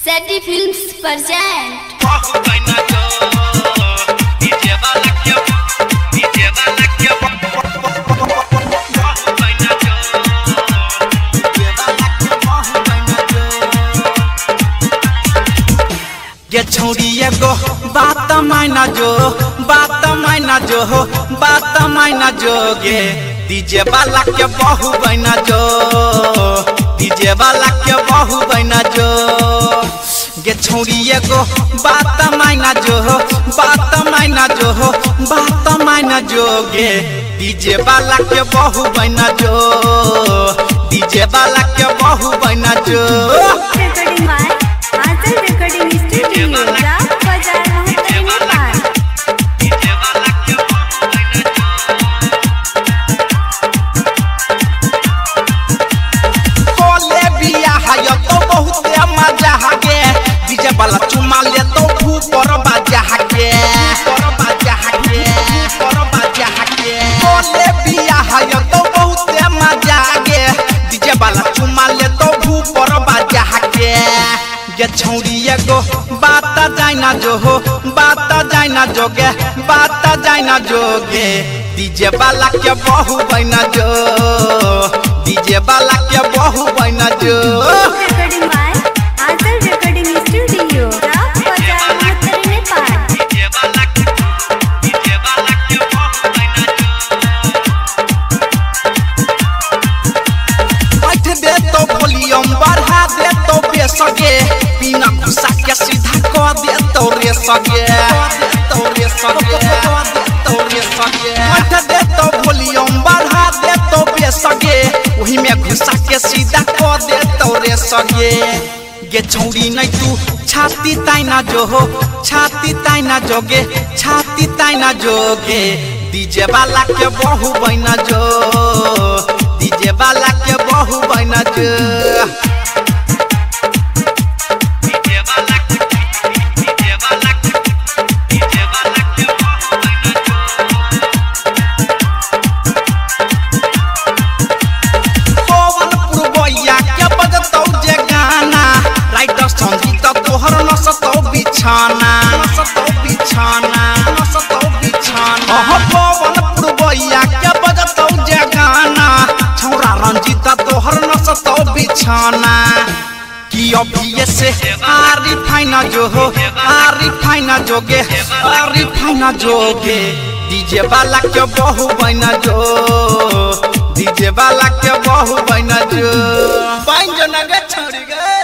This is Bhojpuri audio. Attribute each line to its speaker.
Speaker 1: सेटी फिल्म्स प्रेजेंट
Speaker 2: ये छोड़िए गो बात मायना जो गे डीजे वाला के बहु बना जो डीजे वाला के बहु बना जो ये छोड़िए गो बात मायना जो गे डीजे वाला के बहु बना जो डीजे वाला के बहु बना जो वाला चुमा ले तो ऊपर बाजा के बोले बिया है तो बहुत मजा गे डीजे वाला चुमा ले तो ऊपर बाजा के ये छौड़िए गो बात जाइना जोगे डीजे वाला के बहु बना जो डीजे वाला के बहु बना जो बढ़ा दे तो बेसगे बिना घुसा के सीधा कर दे तो रे सगे मत दे तो वॉल्यूम बढ़ा दे तो बेसगे वही में घुसा के सीधा कर दे तो रे सगे गे छौड़ी नहीं तू छाती ताइना जोगे डीजे वाला के बहु बना जो डीजे वाला के बहु बना जो बिछाना कि अभी से आरिफाइना जोगे डीजे वाला के बहु बना जो डीजे वाला के बहु बना जो बाइन जो ना गे छोड़ी गे।